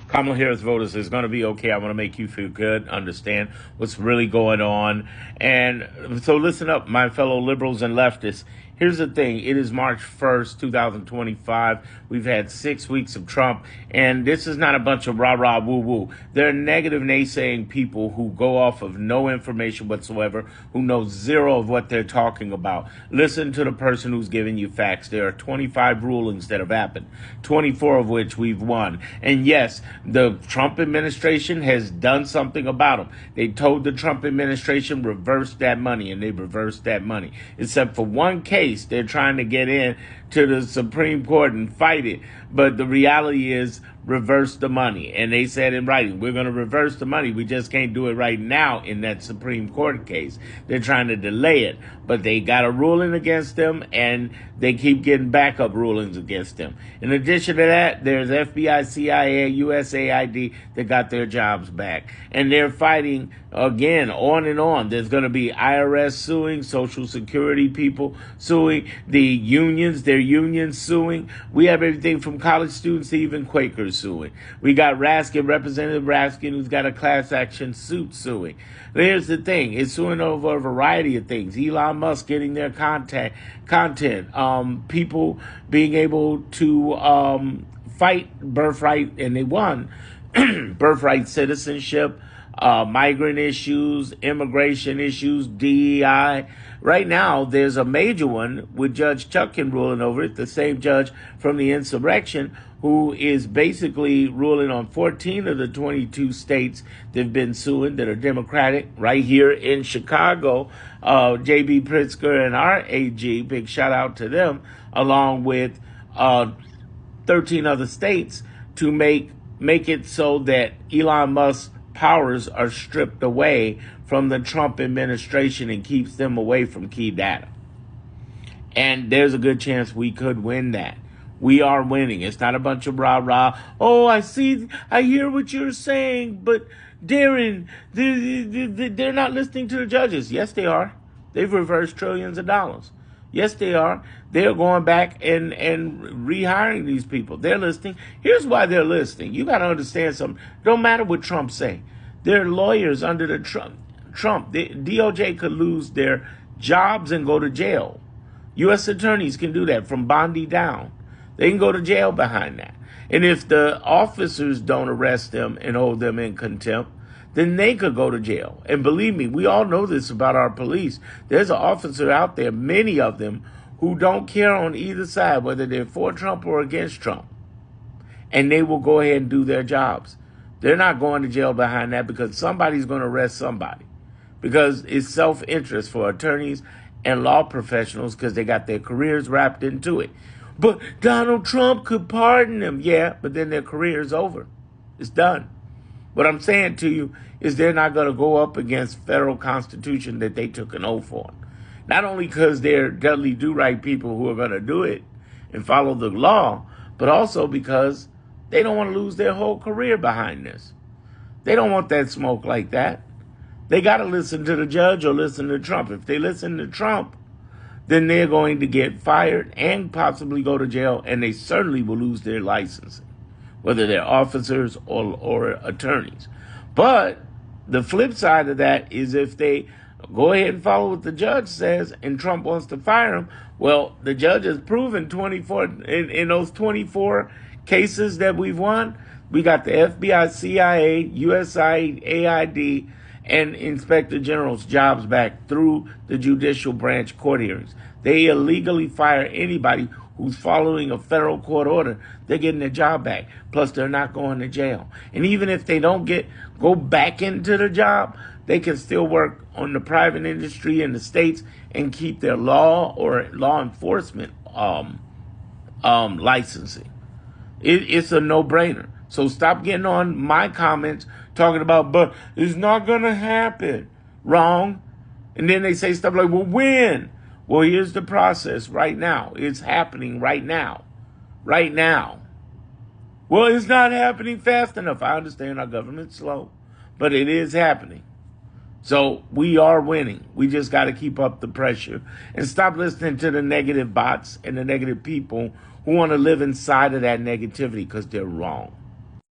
Kamala Harris voters is going to be okay. I want to make you feel good, understand what's really going on. And so listen up, my fellow liberals and leftists. Here's the thing. It is March 1st, 2025. We've had 6 weeks of Trump, and this is not a bunch of rah-rah woo-woo. They're negative naysaying people who go off of no information whatsoever, who know zero of what they're talking about. Listen to the person who's giving you facts. There are 25 rulings that have happened, 24 of which we've won. And yes, the Trump administration has done something about them. They told the Trump administration reverse that money, and they reversed that money. Except for one case, they're trying to get in to the Supreme Court and fight it. But the reality is reverse the money. And they said in writing, we're going to reverse the money. We just can't do it right now in that Supreme Court case. They're trying to delay it. But they got a ruling against them, and they keep getting backup rulings against them. In addition to that, there's FBI, CIA, USAID that got their jobs back. And they're fighting again, on and on. There's going to be IRS suing, Social Security people suing, the unions, their unions suing. We have everything from college students to even Quakers suing. We got Raskin, Representative Raskin, who's got a class action suit suing. Here's the thing. It's suing over a variety of things. Elon Musk getting their content, people being able to fight birthright, and they won, birthright citizenship, migrant issues, immigration issues, DEI. Right now, there's a major one with Judge Chutkan ruling over it, the same judge from the insurrection, who is basically ruling on 14 of the 22 states that have been suing that are Democratic. Right here in Chicago, J.B. Pritzker and our AG, big shout out to them, along with 13 other states, to make it so that Elon Musk's powers are stripped away from the Trump administration and keeps them away from key data. And there's a good chance we could win that. We are winning. It's not a bunch of rah-rah. Oh, I hear what you're saying, but Darren, they're not listening to the judges. Yes, they are. They've reversed trillions of dollars. Yes, they are. They're going back and rehiring these people. They're listening. Here's why they're listening. You got to understand something. Don't matter what Trump say. They're lawyers under the Trump. The DOJ could lose their jobs and go to jail. U.S. attorneys can do that from Bondi down. They can go to jail behind that. And if the officers don't arrest them and hold them in contempt, then they could go to jail. And believe me, we all know this about our police. There's an officer out there, many of them, who don't care on either side, whether they're for Trump or against Trump. And they will go ahead and do their jobs. They're not going to jail behind that because somebody's going to arrest somebody. Because it's self-interest for attorneys and law professionals because they got their careers wrapped into it. But Donald Trump could pardon them. Yeah, but then their career is over. It's done. What I'm saying to you is they're not going to go up against federal constitution that they took an oath on. Not only because they're dudley do-right people who are going to do it and follow the law, but also because they don't want to lose their whole career behind this. They don't want that smoke like that. They got to listen to the judge or listen to Trump. If they listen to Trump, then they're going to get fired and possibly go to jail, and they certainly will lose their licensing, whether they're officers or attorneys. But the flip side of that is if they go ahead and follow what the judge says and Trump wants to fire him, well, the judge has proven 24 in those 24 cases that we've won, we got the FBI, CIA, USAID, and Inspector General's jobs back through the judicial branch court hearings. They illegally fire anybody who's following a federal court order. They're getting their job back. Plus, they're not going to jail. And even if they don't go back into the job, they can still work on the private industry in the states and keep their law or law enforcement licensing. It's a no-brainer. So stop getting on my comments talking about, but it's not going to happen. Wrong. And then they say stuff like, well, when? Well, here's the process right now. It's happening right now. Right now. Well, it's not happening fast enough. I understand our government's slow, but it is happening. So we are winning. We just got to keep up the pressure and stop listening to the negative bots and the negative people who want to live inside of that negativity because they're wrong.